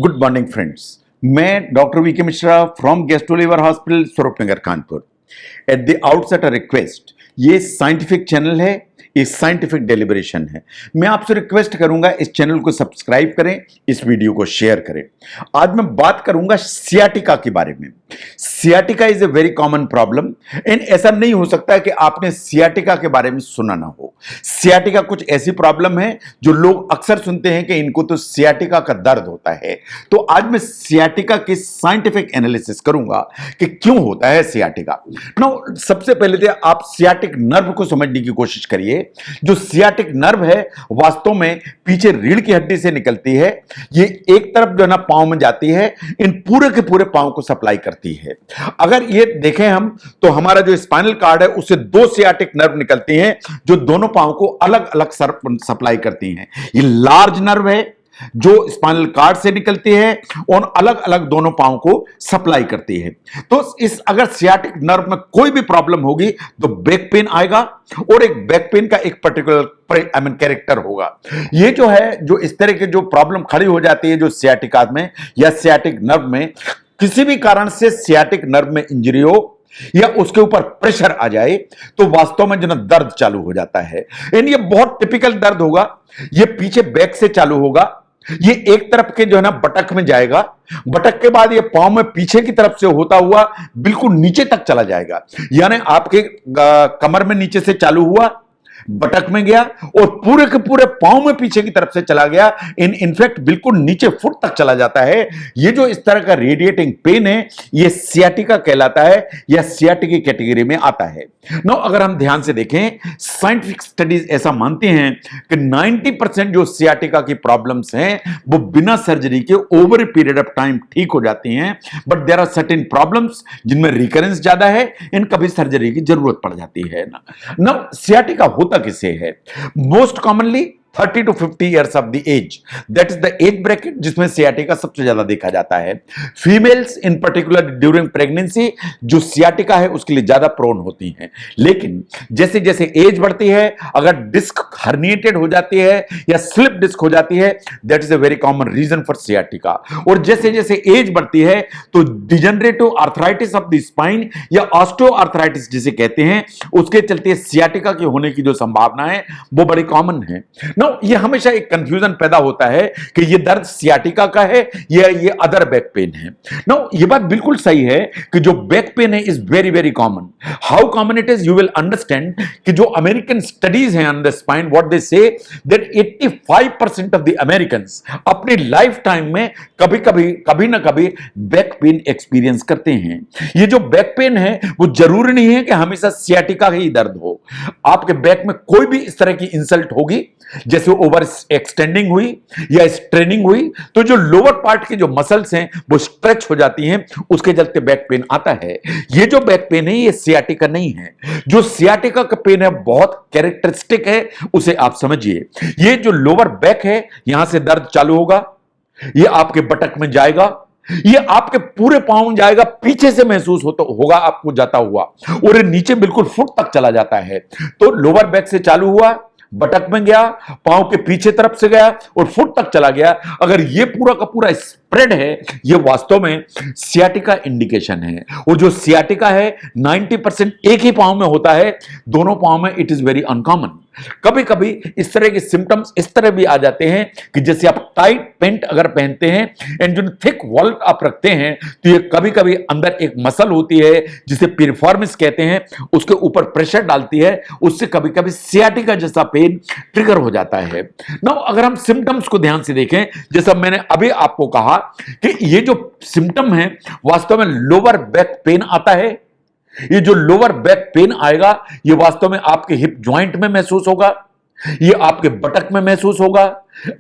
Good morning friends. मैं doctor VK Mishra from gastro liver hospital Swaroopnagar Kanpur. At the outset a request, ये scientific channel है, ये scientific deliberation है। मैं आपसे रिक्वेस्ट करूंगा इस चैनल को सब्सक्राइब करें, इस वीडियो को शेयर करें। आज मैं बात करूंगा सियाटिका के बारे में। Sciatica is a very common problem and ऐसा नहीं हो सकता कि आपने सियाटिका के बारे में सुना ना हो। सियाटिका कुछ ऐसी प्रॉब्लम है जो लोग अक्सर सुनते हैं कि इनको तो सियाटिका का दर्द होता है। तो आज मैं सियाटिका की साइंटिफिक एनालिसिस करूंगा कि क्यों होता है सियाटिका। नाउ सबसे पहले तो आप सियाटिक नर्व को समझने की कोशिश करिए। जो सियाटिक नर्व है वास्तव में पीछे रीढ़ की हड्डी से निकलती है। ये एक तरफ जो है ना पांव में जाती है, इन पूरे के पूरे पांव को सप्लाई करती है। अगर ये देखें हम तो हमारा जो स्पाइनल कार्ड है उससे दो सियाटिक नर्व निकलती हैं जो दोनों पांव को अलग अलग सप्लाई करती हैं। ये लार्ज नर्व है जो स्पाइनल कार्ड से निकलती है और अलग अलग दोनों पांव को सप्लाई करती है। तो इस अगर सियाटिक नर्व में कोई भी प्रॉब्लम होगी तो बैक पेन आएगा और एक बैक पेन का एक पर्टिकुलर कैरेक्टर होगा। ये जो है जो इस तरह के जो प्रॉब्लम खड़ी हो जाती है जो सियाटिका में या सियाटिक नर्व में, किसी भी कारण से सियाटिक नर्व में इंजरी हो या उसके ऊपर प्रेशर आ जाए तो वास्तव में जो ना दर्द चालू हो जाता है। एंड ये बहुत टिपिकल दर्द होगा। ये पीछे बैक से चालू होगा, ये एक तरफ के जो है ना बटक में जाएगा, बटक के बाद ये पांव में पीछे की तरफ से होता हुआ बिल्कुल नीचे तक चला जाएगा। यानी आपके कमर में नीचे से चालू हुआ, बटक में गया और पूरे के पूरे पांव में पीछे की तरफ से चला गया, इनफैक्ट बिल्कुल नीचे फुट तक चला जाता है। ये जो इस तरह का रेडिएटिंग पेन है ये सियाटिका कहलाता है या सियाटिकी कैटेगरी में आता है। नो अगर हम ध्यान से देखें, साइंटिफिक स्टडीज ऐसा मानती हैं कि 90% जो सियाटिका की प्रॉब्लम्स हैं वो बिना सर्जरी के over a period of time ठीक हो जाती हैं। But there are certain problems जिनमें रिकरेंस ज्यादा है, इन कभी सर्जरी की जरूरत पड़ जाती है ना। सियाटिका होता किसे है? Most commonly 30 to 50 years of the age, that is the age bracket जिसमें सियाटिका सबसे ज्यादा देखा जाता है। Females in particular during pregnancy जो सियाटिका है उसके लिए ज्यादा प्रोन होती हैं। लेकिन जैसे जैसे एज बढ़ती है, अगर डिस्क हर्निएटेड हो जाती है या स्लिप डिस्क हो जाती है, that is a very common reason for sciatica. और जैसे जैसे एज बढ़ती है तो degenerative arthritis of the spine या ऑस्टियो आर्थराइटिस जिसे कहते हैं, उसके चलते सियाटिका के होने की जो संभावना है वो बड़ी कॉमन है। ये हमेशा एक कंफ्यूजन पैदा होता है कि ये दर्द सियाटिका का है या ये अदर बैक पेन है। नो ये बात बिल्कुल सही है कि जो बैक पेन है is very very common. How common it is you will understand कि जो अमेरिकन स्टडीज हैं on the spine, what they say that 85% of the Americans अपनी लाइफ टाइम में कभी ना कभी बैक पेन एक्सपीरियंस करते हैं। ये जो बैक पेन है वो जरूरी नहीं है कि हमेशा सियाटिका ही दर्द हो। आपके बैक में कोई भी इस तरह की इंसल्ट होगी, जैसे ओवर एक्सटेंडिंग हुई या स्ट्रेनिंग हुई, तो जो लोअर पार्ट के जो मसल्स हैं वो स्ट्रेच हो जाती हैं, उसके चलते बैक पेन आता है। ये जो बैक पेन है ये सियाटिका नहीं है। जो सियाटिका का पेन है बहुत कैरेक्टरिस्टिक है, उसे आप समझिए। ये जो लोअर बैक है यहां से दर्द चालू होगा, ये आपके बटक में जाएगा, ये आपके पूरे पांव में जाएगा, पीछे से महसूस होगा आपको जाता हुआ और ये नीचे बिल्कुल फुट तक चला जाता है। तो लोअर बैक से चालू हुआ, बटक में गया, पांव के पीछे तरफ से गया और फुट तक चला गया। अगर ये पूरा का पूरा स्प्रेड है, ये वास्तव में सियाटिका इंडिकेशन है। और जो सियाटिका है 90% एक ही पांव में होता है, दोनों पांव में इट इज वेरी अनकॉमन। कभी कभी इस तरह के सिम्टम्स इस तरह भी आ जाते हैं कि जैसे आप टाइट पेंट अगर पहनते हैं एंड जो थिक वॉल्ट आप रखते हैं तो ये कभी कभी अंदर एक मसल होती है जिसे पिरिफॉर्मिस कहते हैं, उसके ऊपर प्रेशर डालती है, उससे कभी कभी सियाटिका जैसा पेन ट्रिगर हो जाता है। नाउ अगर हम सिम्टम्स को ध्यान से देखें, जैसा मैंने अभी आपको कहा कि ये जो सिम्टम है वास्तव में लोअर बैक पेन आता है। ये जो लोअर बैक पेन आएगा ये वास्तव में आपके हिप जॉइंट में महसूस होगा, ये आपके बटक में महसूस होगा,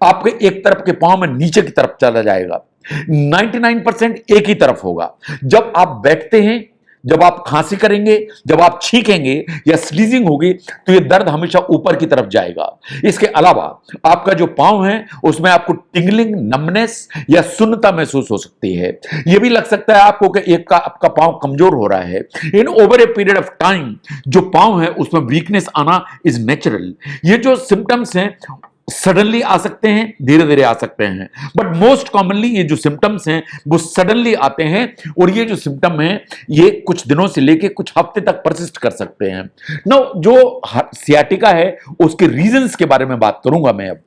आपके एक तरफ के पांव में नीचे की तरफ चला जाएगा। 99% एक ही तरफ होगा। जब आप बैठते हैं, जब आप खांसी करेंगे, जब आप छींकेंगे या स्नीजिंग होगी तो ये दर्द हमेशा ऊपर की तरफ जाएगा। इसके अलावा आपका जो पांव है उसमें आपको टिंगलिंग, नमनेस या सुन्नता महसूस हो सकती है। यह भी लग सकता है आपको कि आपका पांव कमजोर हो रहा है। इन over a period of time जो पांव है उसमें वीकनेस आना इज नेचुरल। ये जो सिम्टम्स हैं सडनली आ सकते हैं, धीरे धीरे आ सकते हैं, बट मोस्ट कॉमनली ये जो सिम्टम्स हैं वो सडनली आते हैं और ये जो सिम्टम हैं ये कुछ दिनों से लेके कुछ हफ्ते तक परसिस्ट कर सकते हैं। नो जो सियाटिका है उसके रीजंस के बारे में बात करूंगा मैं अब।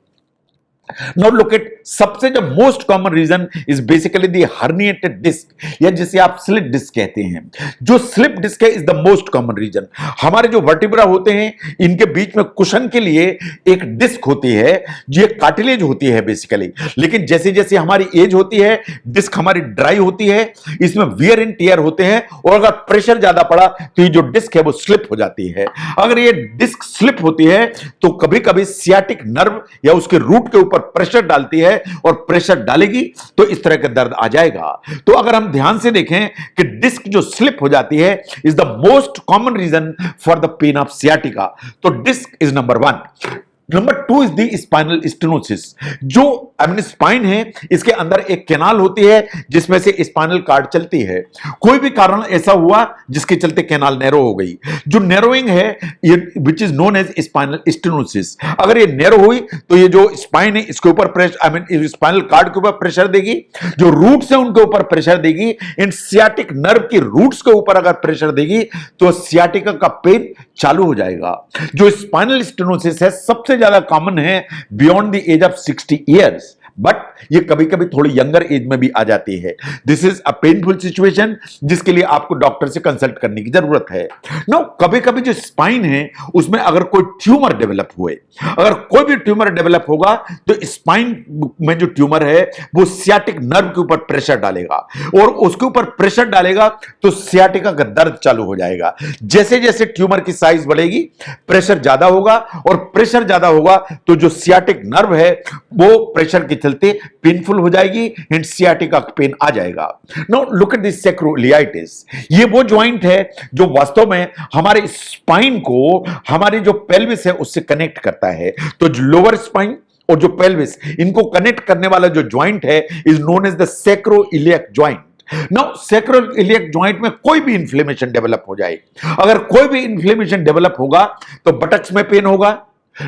Now look at सबसे जो most common reason is basically the herniated disc या जिसे आप स्लिप डिस्क कहते हैं। जो स्लिप डिस्क है is the most common reason. हमारे जो वर्टिब्रा होते हैं इनके बीच में कुशन के लिए एक डिस्क होती है जो एक कार्टिलेज होती है बेसिकली, लेकिन जैसे जैसे हमारी एज होती है डिस्क हमारी ड्राई होती है, इसमें वियर एंड टियर होते हैं और अगर प्रेशर ज्यादा पड़ा तो ये जो डिस्क है वो स्लिप हो जाती है। अगर ये डिस्क स्लिप होती है तो कभी कभी सियाटिक नर्व या उसके रूट के ऊपर प्रेशर डालती है और प्रेशर डालेगी तो इस तरह का दर्द आ जाएगा। तो अगर हम ध्यान से देखें कि डिस्क जो स्लिप हो जाती है is the most common reason for the pain of sciatica. तो disc is number 1। Number 2 is the spinal stenosis. जो स्पाइन है इसके अंदर एक कैनाल होती है जिसमें से स्पाइनल कार्ड चलती है। कोई भी कारण ऐसा हुआ जिसके चलते कैनाल नैरो हो गई, जो नैरोइंग है ये which is known as spinal stenosis. अगर ये नैरो हुई तो ये जो स्पाइन है इसके ऊपर प्रेशर स्पाइनल कार्ड के ऊपर प्रेशर देगी, जो रूट्स है उनके ऊपर प्रेशर देगी, इन सियाटिक नर्व की रूट्स के ऊपर अगर प्रेशर देगी तो सियाटिका का पेन चालू हो जाएगा। जो स्पाइनल स्टेनोसिस है सबसे ज्यादा कॉमन है beyond the age of 60 years, but ये कभी कभी थोड़ी यंगर एज में भी आ जाती है। This is a painful situation जिसके लिए आपको डॉक्टर से कंसल्ट करने की जरूरत है। नो कभी कभी जो स्पाइन है उसमें अगर कोई ट्यूमर डेवलप हुए, अगर कोई भी ट्यूमर डेवलप होगा तो स्पाइन में जो ट्यूमर है वो सियाटिक नर्व के ऊपर प्रेशर डालेगा और उसके ऊपर प्रेशर डालेगा तो सियाटिका का दर्द चालू हो जाएगा। जैसे जैसे ट्यूमर की साइज बढ़ेगी प्रेशर ज्यादा होगा और प्रेशर ज्यादा होगा तो जो सियाटिक नर्व है वो प्रेशर के चलते पेनफुल हो जाएगी एंड सियाटिका पेन आ जाएगा। Now look at this sacroiliitis. ये वो जॉइंट है जो वास्तव में हमारे स्पाइन को हमारी जो पेल्विस है उससे कनेक्ट करता है। तो जो लोअर स्पाइन और जो पेल्विस इनको कनेक्ट करने वाला जो जॉइंट है is known as the sacroiliac joint. Now sacroiliac joint में कोई भी इंफ्लेमेशन डेवलप हो जाए, अगर कोई भी इंफ्लेमेशन डेवलप होगा तो बटक्स में पेन होगा,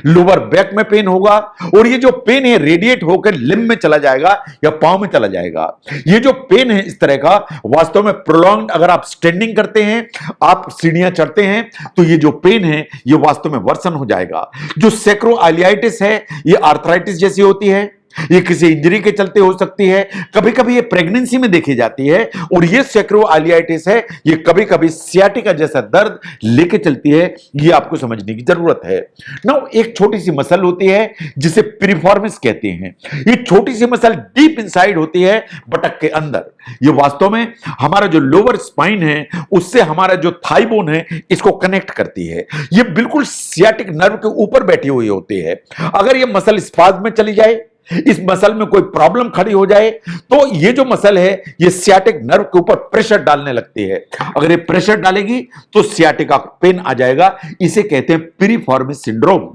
लोअर बैक में पेन होगा और ये जो पेन है रेडिएट होकर लिम्ब में चला जाएगा या पांव में चला जाएगा। ये जो पेन है इस तरह का वास्तव में प्रोलॉन्ग, अगर आप स्टैंडिंग करते हैं, आप सीढ़ियां चढ़ते हैं तो ये जो पेन है ये वास्तव में वर्सन हो जाएगा। जो सैक्रोइलियाइटिस है ये आर्थराइटिस जैसी होती है, ये किसी इंजरी के चलते हो सकती है, कभी कभी ये प्रेगनेंसी में देखी जाती है और ये सैक्रोइलियाइटिस है ये कभी कभी सियाटिका जैसा दर्द लेके चलती है। ये आपको समझने की जरूरत है। नाउ एक छोटी सी मसल होती है जिसे पिरिफॉर्मिस कहते हैं। ये छोटी सी मसल डीप इनसाइड होती है बटक के अंदर। ये वास्तव में हमारा जो लोअर स्पाइन है उससे हमारा जो थाई बोन है इसको कनेक्ट करती है। ये बिल्कुल सियाटिक नर्व के ऊपर बैठी हुई होती है। अगर ये मसल स्पाज्म में चली जाए, इस मसल में कोई प्रॉब्लम खड़ी हो जाए तो ये जो मसल है ये सियाटिक नर्व के ऊपर प्रेशर डालने लगती है। अगर ये प्रेशर डालेगी तो सियाटिका पेन आ जाएगा। इसे कहते हैं piriformis syndrome.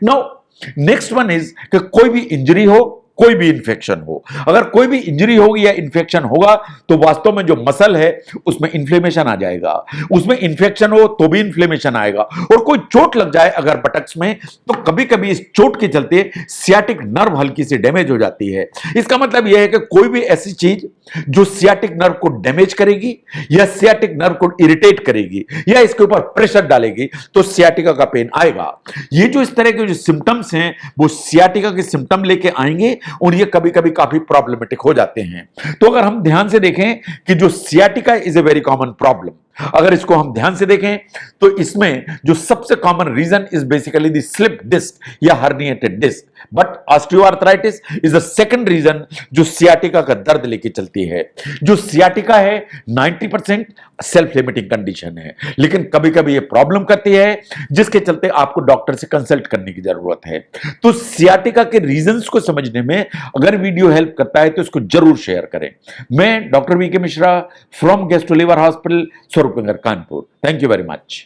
Now next one is कि कोई भी इंजरी हो, कोई भी इंफेक्शन हो, अगर कोई भी इंजरी होगी या इंफेक्शन होगा तो वास्तव में जो मसल है उसमें इंफ्लेमेशन आ जाएगा। उसमें इंफेक्शन हो तो भी इंफ्लेमेशन आएगा और कोई चोट लग जाए अगर बटक्स में तो कभी कभी इस चोट के चलते सियाटिक नर्व हल्की सी डैमेज हो जाती है। इसका मतलब यह है कि कोई भी ऐसी चीज जो सियाटिक नर्व को डैमेज करेगी या सियाटिक नर्व को इरिटेट करेगी या इसके ऊपर प्रेशर डालेगी तो सियाटिका का पेन आएगा। ये जो इस तरह के जो सिम्टम्स हैं वो सियाटिका के सिम्टम लेके आएंगे और ये कभी कभी काफी प्रॉब्लमेटिक हो जाते हैं। तो अगर हम ध्यान से देखें कि जो sciatica is a very common problem, अगर इसको हम ध्यान से देखें तो इसमें जो सबसे common reason is basically the slip disc या herniated disc, but osteoarthritis is the second reason जो सियाटिका का दर्द लेके चलती है। जो सियाटिका है 90% सेल्फ लिमिटिंग कंडीशन है, लेकिन कभी कभी ये प्रॉब्लम करती है जिसके चलते आपको डॉक्टर से कंसल्ट करने की जरूरत है। तो सियाटिका के रीजंस को समझने में अगर वीडियो हेल्प करता है तो इसको जरूर शेयर करें। मैं doctor VK Mishra from gastro liver hospital, Swaroopnagar, Kanpur. Thank you very much.